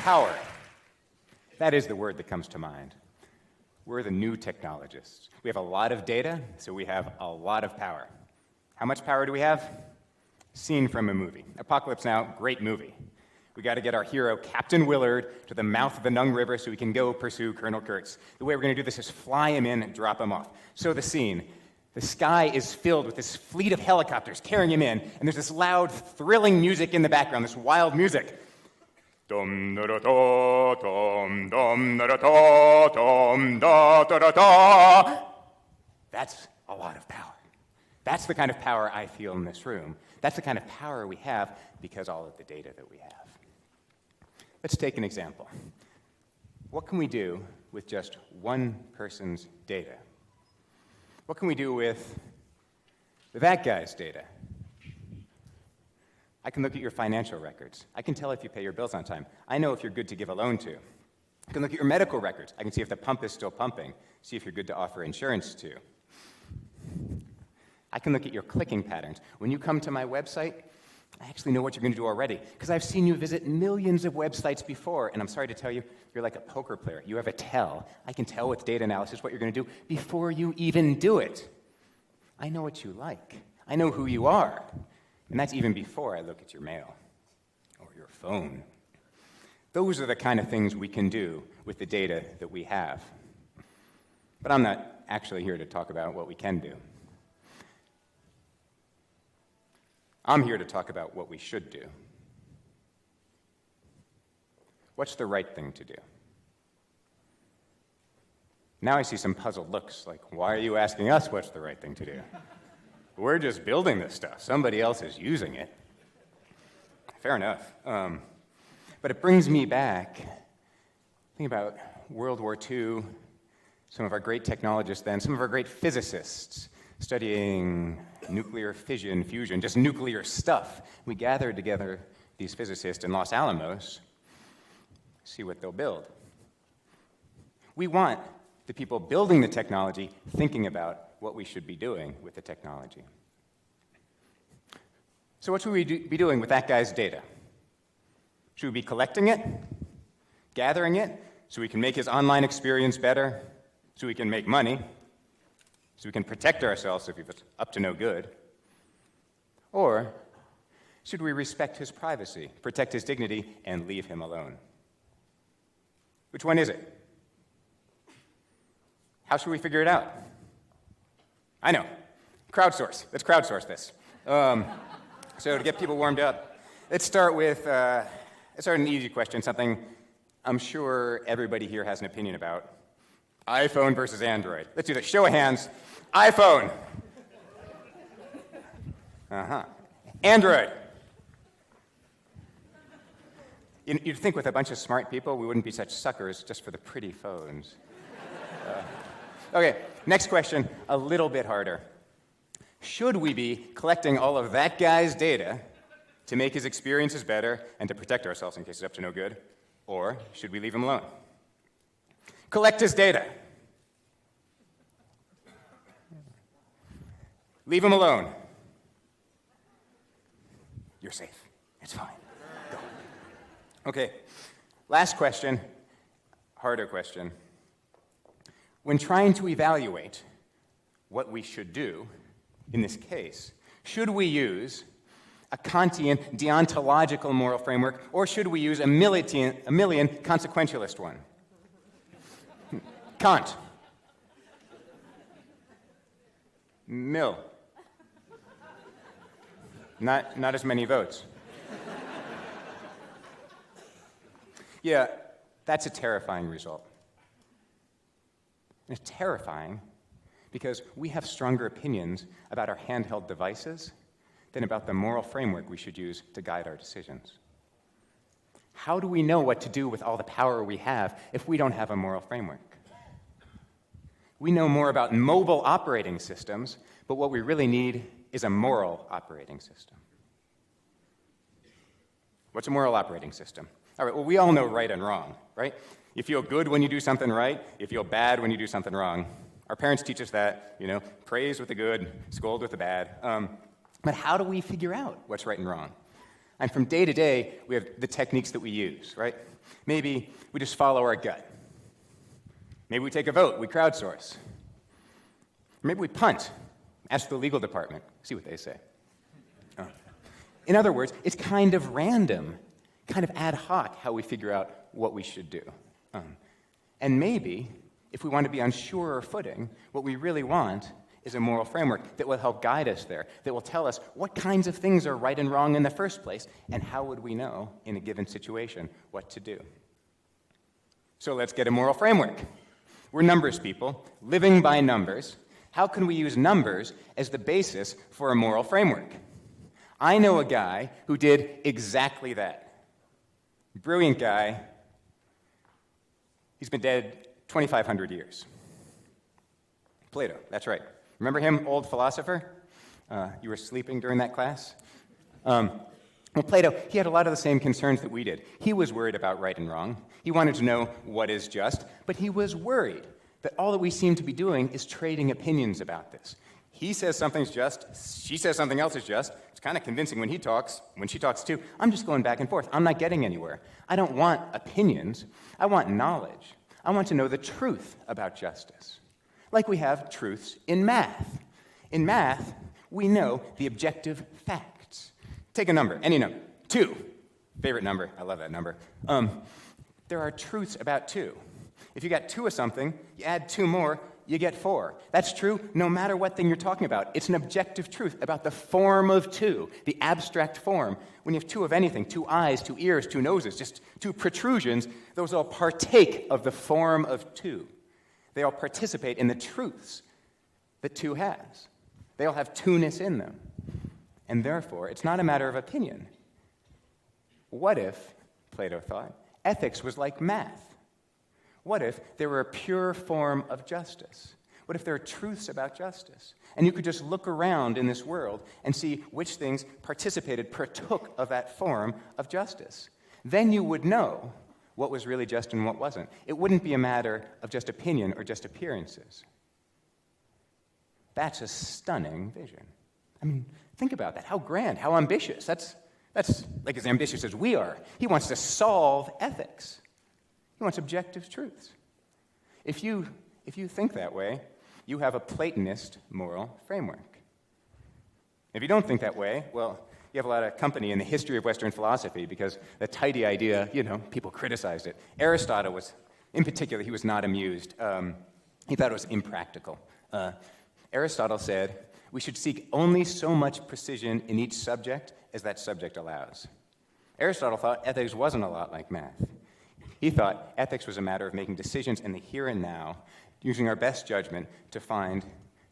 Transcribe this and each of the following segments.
Power. That is the word that comes to mind. We're the new technologists. We have a lot of data, so we have a lot of power. How much power do we have? Scene from a movie. Apocalypse Now, great movie. We got to get our hero, Captain Willard, to the mouth of the Nung River so he can go pursue Colonel Kurtz. The way we're going to do this is fly him in and drop him off. So the scene. The sky is filled with this fleet of helicopters carrying him in, and there's this loud, thrilling music in the background, this wild music. Dum da da da dum da da dum da da da. That's a lot of power. That's the kind of power I feel in this room. That's the kind of power we have because all of the data that we have. Let's take an example. What can we do with just one person's data? What can we do with that guy's data? I can look at your financial records. I can tell if you pay your bills on time. I know if you're good to give a loan to. I can look at your medical records. I can see if the pump is still pumping, see if you're good to offer insurance to. I can look at your clicking patterns. When you come to my website, I actually know what you're going to do already, because I've seen you visit millions of websites before, and I'm sorry to tell you, you're like a poker player. You have a tell. I can tell with data analysis what you're going to do before you even do it. I know what you like. I know who you are. And that's even before I look at your mail or your phone. Those are the kind of things we can do with the data that we have. But I'm not actually here to talk about what we can do. I'm here to talk about what we should do. What's the right thing to do? Now I see some puzzled looks, like, why are you asking us what's the right thing to do? We're just building this stuff. Somebody else is using it. Fair enough. But it brings me back, think about World War II, some of our great technologists then, some of our great physicists studying nuclear fission, fusion, just nuclear stuff. We gathered together these physicists in Los Alamos, see what they'll build. We want the people building the technology thinking about what we should be doing with the technology. So what should we be doing with that guy's data? Should we be collecting it, gathering it, so we can make his online experience better, so we can make money, so we can protect ourselves if it's up to no good? Or should we respect his privacy, protect his dignity, and leave him alone? Which one is it? How should we figure it out? I know. Crowdsource. Let's crowdsource this. So to get people warmed up, let's start an easy question, something I'm sure everybody here has an opinion about. iPhone versus Android. Let's do this. Show of hands. iPhone. Android. You'd think with a bunch of smart people, we wouldn't be such suckers just for the pretty phones. Okay, next question, a little bit harder. Should we be collecting all of that guy's data to make his experiences better and to protect ourselves in case it's up to no good? Or should we leave him alone? Collect his data. Leave him alone. You're safe. It's fine. Go. Okay, last question, harder question. When trying to evaluate what we should do in this case, should we use a Kantian deontological moral framework, or should we use a Millian consequentialist one? Kant. Mill. Not as many votes. Yeah, that's a terrifying result. And it's terrifying because we have stronger opinions about our handheld devices than about the moral framework we should use to guide our decisions. How do we know what to do with all the power we have if we don't have a moral framework? We know more about mobile operating systems, but what we really need is a moral operating system. What's a moral operating system? All right, well, we all know right and wrong, right? You feel good when you do something right. You feel bad when you do something wrong. Our parents teach us that, praise with the good, scold with the bad. But how do we figure out what's right and wrong? And from day to day, we have the techniques that we use, right? Maybe we just follow our gut. Maybe we take a vote, we crowdsource. Maybe we punt, ask the legal department, see what they say. In other words, it's kind of random, kind of ad hoc how we figure out what we should do. And maybe, if we want to be on surer footing, what we really want is a moral framework that will help guide us there, that will tell us what kinds of things are right and wrong in the first place, and how would we know, in a given situation, what to do. So let's get a moral framework. We're numbers people, living by numbers. How can we use numbers as the basis for a moral framework? I know a guy who did exactly that. Brilliant guy. He's been dead 2,500 years. Plato, that's right. Remember him, old philosopher? You were sleeping during that class? Well, Plato, he had a lot of the same concerns that we did. He was worried about right and wrong. He wanted to know what is just, but he was worried that all that we seem to be doing is trading opinions about this. He says something's just, she says something else is just. It's kind of convincing when he talks, when she talks too. I'm just going back and forth. I'm not getting anywhere. I don't want opinions. I want knowledge. I want to know the truth about justice. Like we have truths in math. In math, we know the objective facts. Take a number, any number. 2. Favorite number. I love that number. There are truths about 2. If you got 2 of something, you add 2 more, you get 4. That's true no matter what thing you're talking about. It's an objective truth about the form of 2, the abstract form. When you have 2 of anything, 2 eyes, 2 ears, 2 noses, just 2 protrusions, those all partake of the form of 2. They all participate in the truths that 2 has. They all have 2-ness in them. And therefore, it's not a matter of opinion. What if, Plato thought, ethics was like math? What if there were a pure form of justice? What if there are truths about justice? And you could just look around in this world and see which things partook of that form of justice. Then you would know what was really just and what wasn't. It wouldn't be a matter of just opinion or just appearances. That's a stunning vision. I mean, think about that. How grand, how ambitious. That's like as ambitious as we are. He wants to solve ethics. He wants objective truths. If you think that way, you have a Platonist moral framework. If you don't think that way, well, you have a lot of company in the history of Western philosophy because the tidy idea, people criticized it. Aristotle was, in particular, he was not amused. He thought it was impractical. Aristotle said, we should seek only so much precision in each subject as that subject allows. Aristotle thought ethics wasn't a lot like math. He thought ethics was a matter of making decisions in the here and now, using our best judgment to find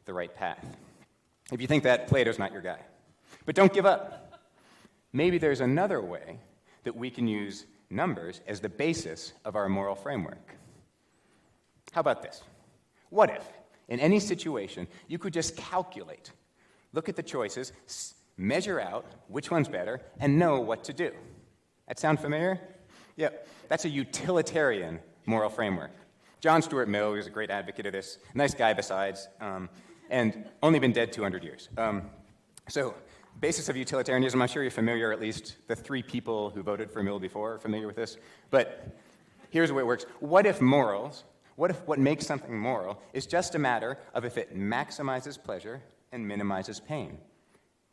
the right path. If you think that, Plato's not your guy. But don't give up. Maybe there's another way that we can use numbers as the basis of our moral framework. How about this? What if, in any situation, you could just calculate, look at the choices, measure out which one's better, and know what to do? That sound familiar? Yep, that's a utilitarian moral framework. John Stuart Mill was a great advocate of this, nice guy besides, and only been dead 200 years. So, basis of utilitarianism, I'm sure you're familiar, at least the 3 people who voted for Mill before are familiar with this, but here's the way it works. What if what makes something moral is just a matter of if it maximizes pleasure and minimizes pain?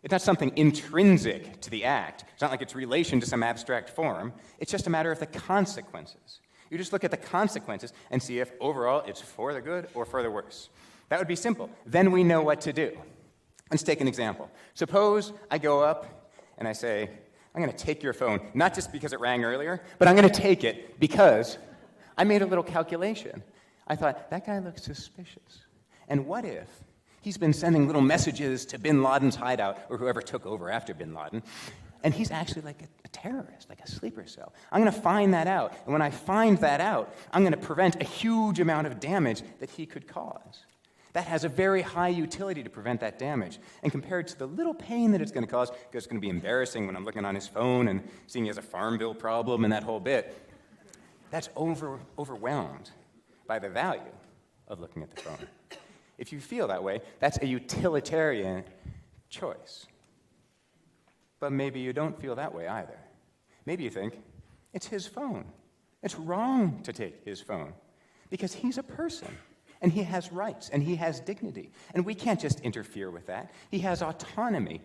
It's not something intrinsic to the act. It's not like its relation to some abstract form. It's just a matter of the consequences. You just look at the consequences and see if overall it's for the good or for the worse. That would be simple. Then we know what to do. Let's take an example. Suppose I go up and I say, I'm going to take your phone, not just because it rang earlier, but I'm going to take it because I made a little calculation. I thought, that guy looks suspicious. And what if he's been sending little messages to bin Laden's hideout, or whoever took over after bin Laden, and he's actually like a terrorist, like a sleeper cell. I'm going to find that out, and when I find that out, I'm going to prevent a huge amount of damage that he could cause. That has a very high utility to prevent that damage. And compared to the little pain that it's going to cause, because it's going to be embarrassing when I'm looking on his phone and seeing he has a farm bill problem and that whole bit, that's overwhelmed by the value of looking at the phone. If you feel that way, that's a utilitarian choice. But maybe you don't feel that way either. Maybe you think, it's his phone. It's wrong to take his phone because he's a person and he has rights and he has dignity. And we can't just interfere with that. He has autonomy.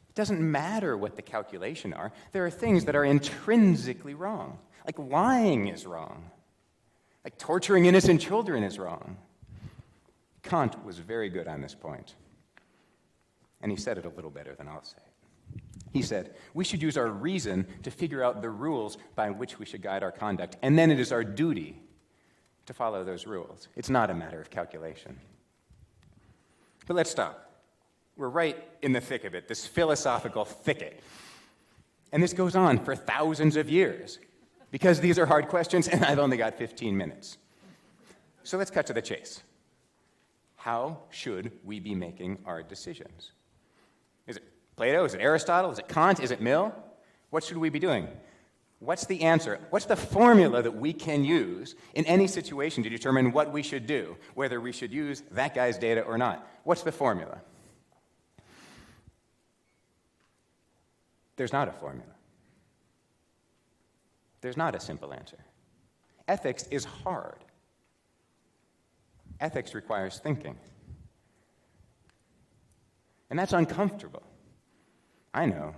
It doesn't matter what the calculations are. There are things that are intrinsically wrong. Like lying is wrong. Like torturing innocent children is wrong. Kant was very good on this point. And he said it a little better than I'll say it. He said, we should use our reason to figure out the rules by which we should guide our conduct, and then it is our duty to follow those rules. It's not a matter of calculation. But let's stop. We're right in the thick of it, this philosophical thicket. And this goes on for thousands of years, because these are hard questions, and I've only got 15 minutes. So let's cut to the chase. How should we be making our decisions? Is it Plato? Is it Aristotle? Is it Kant? Is it Mill? What should we be doing? What's the answer? What's the formula that we can use in any situation to determine what we should do, whether we should use that guy's data or not? What's the formula? There's not a formula. There's not a simple answer. Ethics is hard. Ethics requires thinking. And that's uncomfortable. I know.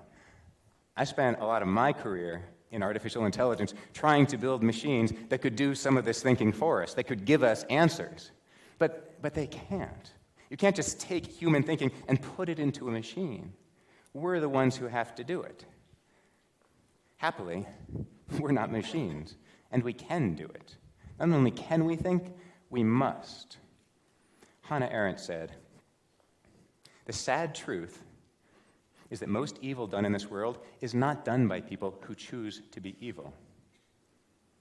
I spent a lot of my career in artificial intelligence trying to build machines that could do some of this thinking for us. They could give us answers. But they can't. You can't just take human thinking and put it into a machine. We're the ones who have to do it. Happily, we're not machines, and we can do it. Not only can we think, we must. Hannah Arendt said, the sad truth is that most evil done in this world is not done by people who choose to be evil.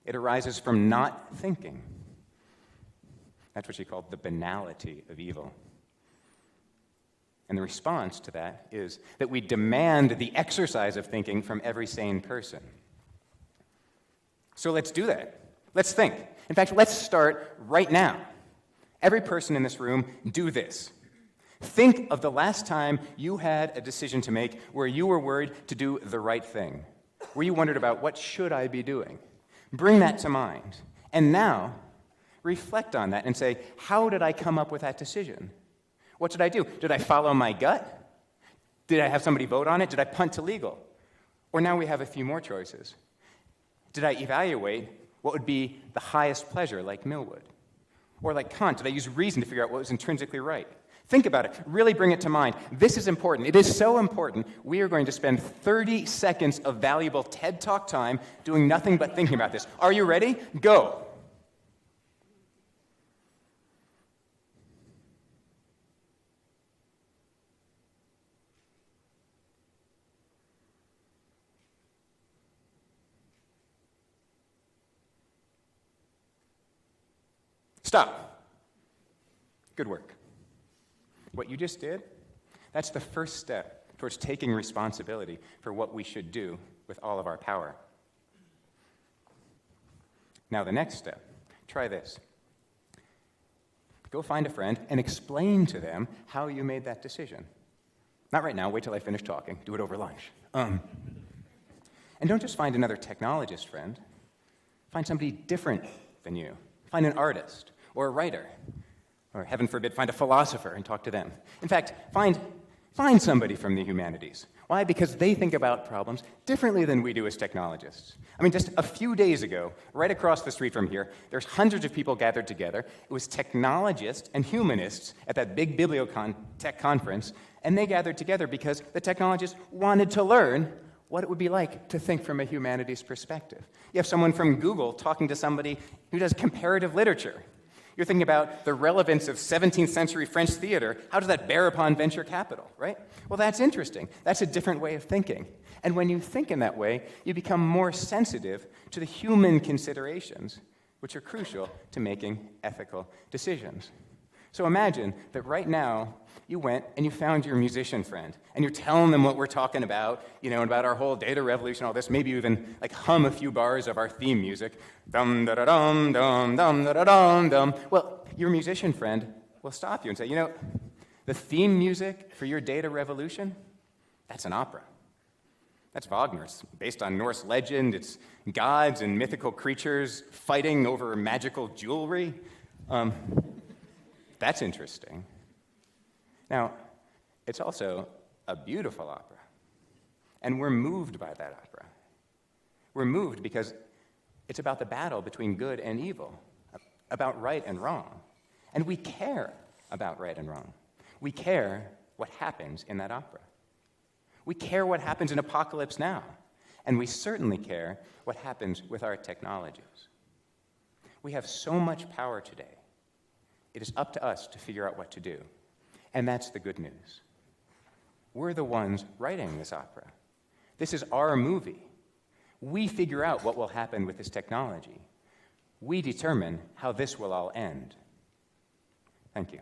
It arises from not thinking. That's what she called the banality of evil. And the response to that is that we demand the exercise of thinking from every sane person. So let's do that. Let's think. In fact, let's start right now. Every person in this room, do this. Think of the last time you had a decision to make where you were worried to do the right thing, where you wondered about what should I be doing. Bring that to mind. And now, reflect on that and say, how did I come up with that decision? What did I do? Did I follow my gut? Did I have somebody vote on it? Did I punt to legal? Or now we have a few more choices. Did I evaluate what would be the highest pleasure, like Mill would? Or like Kant, did I use reason to figure out what was intrinsically right? Think about it. Really bring it to mind. This is important. It is so important. We are going to spend 30 seconds of valuable TED Talk time doing nothing but thinking about this. Are you ready? Go. Stop. Good work. What you just did, that's the first step towards taking responsibility for what we should do with all of our power. Now the next step, try this. Go find a friend and explain to them how you made that decision. Not right now, wait till I finish talking. Do it over lunch. And don't just find another technologist friend. Find somebody different than you. Find an artist or a writer. Or heaven forbid, find a philosopher and talk to them. In fact, find somebody from the humanities. Why? Because they think about problems differently than we do as technologists. I mean, just a few days ago, right across the street from here, there's hundreds of people gathered together. It was technologists and humanists at that big Bibliotech conference, and they gathered together because the technologists wanted to learn what it would be like to think from a humanities perspective. You have someone from Google talking to somebody who does comparative literature. You're thinking about the relevance of 17th century French theater. How does that bear upon venture capital, right? Well, that's interesting. That's a different way of thinking. And when you think in that way, you become more sensitive to the human considerations, which are crucial to making ethical decisions. So imagine that right now, you went and you found your musician friend, and you're telling them what we're talking about, about our whole data revolution, all this. Maybe you even hum a few bars of our theme music. Dum da da dum dum dum da da dum dum. Well, your musician friend will stop you and say, the theme music for your data revolution, that's an opera. That's Wagner. It's based on Norse legend. It's gods and mythical creatures fighting over magical jewelry. That's interesting. Now, it's also a beautiful opera. And we're moved by that opera. We're moved because it's about the battle between good and evil, about right and wrong. And we care about right and wrong. We care what happens in that opera. We care what happens in Apocalypse Now. And we certainly care what happens with our technologies. We have so much power today. It is up to us to figure out what to do. And that's the good news. We're the ones writing this opera. This is our movie. We figure out what will happen with this technology. We determine how this will all end. Thank you.